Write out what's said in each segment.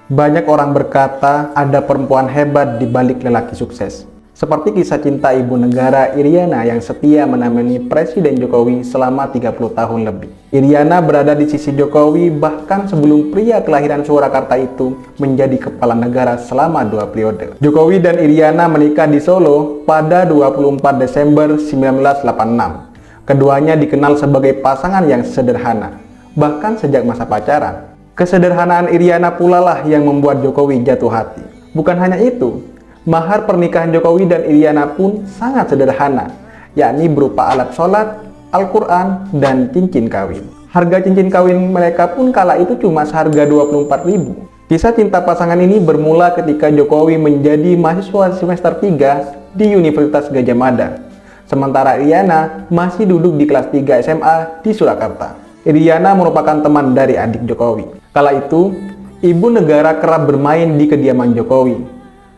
Banyak orang berkata ada perempuan hebat di balik lelaki sukses. Seperti kisah cinta ibu negara Iriana yang setia menemani Presiden Jokowi selama 30 tahun lebih. Iriana berada di sisi Jokowi bahkan sebelum pria kelahiran Surakarta itu menjadi kepala negara selama 2 periode. Jokowi dan Iriana menikah di Solo pada 24 Desember 1986. Keduanya dikenal sebagai pasangan yang sederhana, bahkan sejak masa pacaran. Kesederhanaan Iriana pula lah yang membuat Jokowi jatuh hati. Bukan hanya itu, mahar pernikahan Jokowi dan Iriana pun sangat sederhana, yakni berupa alat sholat, Al-Quran, dan cincin kawin. Harga cincin kawin mereka pun kala itu cuma seharga 24.000. Kisah cinta pasangan ini bermula ketika Jokowi menjadi mahasiswa semester 3 di Universitas Gadjah Mada, sementara Iriana masih duduk di kelas 3 SMA di Surakarta. Iriana merupakan teman dari adik Jokowi. Kala itu, ibu negara kerap bermain di kediaman Jokowi.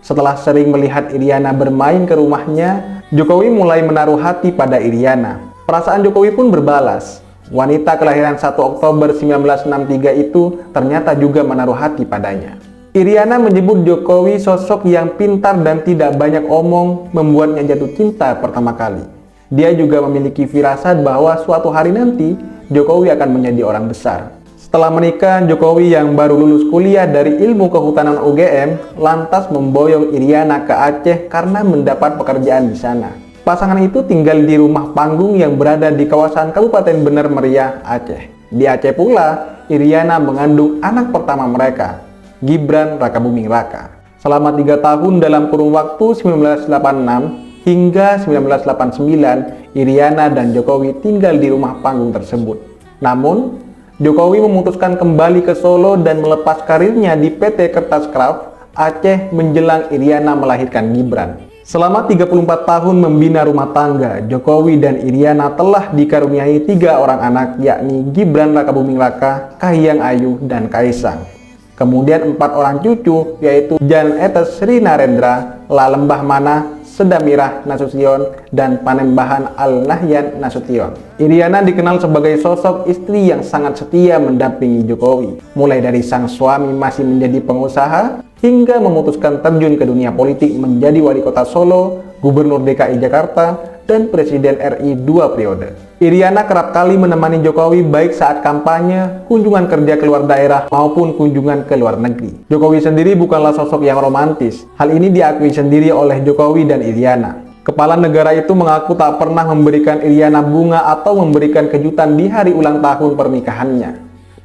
Setelah sering melihat Iriana bermain ke rumahnya, Jokowi mulai menaruh hati pada Iriana. Perasaan Jokowi pun berbalas. Wanita kelahiran 1 Oktober 1963 itu ternyata juga menaruh hati padanya. Iriana menyebut Jokowi sosok yang pintar dan tidak banyak omong, membuatnya jatuh cinta pertama kali. Dia juga memiliki firasat bahwa suatu hari nanti Jokowi akan menjadi orang besar. Setelah menikah, Jokowi yang baru lulus kuliah dari Ilmu Kehutanan UGM lantas memboyong Iriana ke Aceh karena mendapat pekerjaan di sana. Pasangan itu tinggal di rumah panggung yang berada di kawasan Kabupaten Bener Meriah, Aceh. Di Aceh pula, Iriana mengandung anak pertama mereka, Gibran Rakabuming Raka. Selama 3 tahun dalam kurun waktu 1986 hingga 1989, Iriana dan Jokowi tinggal di rumah panggung tersebut. Namun, Jokowi memutuskan kembali ke Solo dan melepas karirnya di PT Kertas Craft Aceh menjelang Iriana melahirkan Gibran. Selama 34 tahun membina rumah tangga, Jokowi dan Iriana telah dikaruniai 3 orang anak, yakni Gibran Rakabuming Raka, Kahiyang Ayu, dan Kaisang. Kemudian 4 orang cucu, yaitu Jan Etes Sri Narendra, Lalembah Mana, Sedamirah Nasution, dan Panembahan Al-Nahyan Nasution. Iriana dikenal sebagai sosok istri yang sangat setia mendampingi Jokowi, mulai dari sang suami masih menjadi pengusaha, hingga memutuskan terjun ke dunia politik menjadi wali kota Solo, Gubernur DKI Jakarta, dan Presiden RI 2 periode. Iriana kerap kali menemani Jokowi baik saat kampanye, kunjungan kerja ke luar daerah, maupun kunjungan ke luar negeri. Jokowi sendiri bukanlah sosok yang romantis. Hal ini diakui sendiri oleh Jokowi dan Iriana. Kepala negara itu mengaku tak pernah memberikan Iriana bunga atau memberikan kejutan di hari ulang tahun pernikahannya.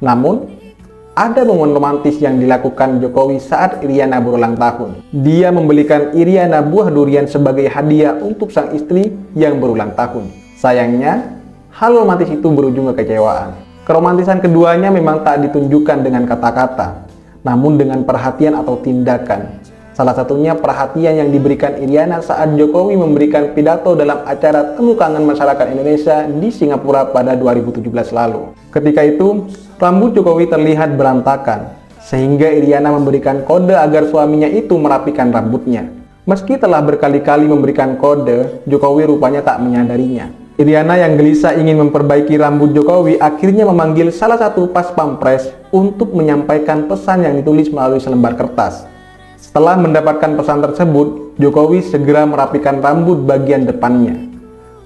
Namun, ada momen romantis yang dilakukan Jokowi saat Iriana berulang tahun. Dia membelikan Iriana buah durian sebagai hadiah untuk sang istri yang berulang tahun. Sayangnya, hal romantis itu berujung kekecewaan. Keromantisan keduanya memang tak ditunjukkan dengan kata-kata, namun dengan perhatian atau tindakan. Salah satunya perhatian yang diberikan Iriana saat Jokowi memberikan pidato dalam acara Temu Kangen Masyarakat Indonesia di Singapura pada 2017 lalu. Ketika itu, rambut Jokowi terlihat berantakan, sehingga Iriana memberikan kode agar suaminya itu merapikan rambutnya. Meski telah berkali-kali memberikan kode, Jokowi rupanya tak menyadarinya. Iriana yang gelisah ingin memperbaiki rambut Jokowi akhirnya memanggil salah satu pas pampres untuk menyampaikan pesan yang ditulis melalui selembar kertas. Setelah mendapatkan pesan tersebut, Jokowi segera merapikan rambut bagian depannya.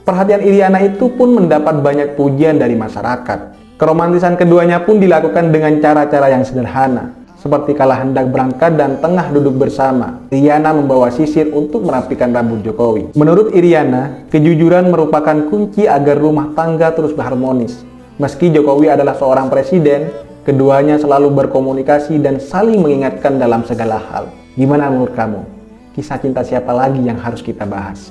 Perhatian Iriana itu pun mendapat banyak pujian dari masyarakat. Keromantisan keduanya pun dilakukan dengan cara-cara yang sederhana, seperti kala hendak berangkat dan tengah duduk bersama, Iriana membawa sisir untuk merapikan rambut Jokowi. Menurut Iriana, kejujuran merupakan kunci agar rumah tangga terus berharmonis. Meski Jokowi adalah seorang presiden, keduanya selalu berkomunikasi dan saling mengingatkan dalam segala hal. Gimana menurut kamu? Kisah cinta siapa lagi yang harus kita bahas?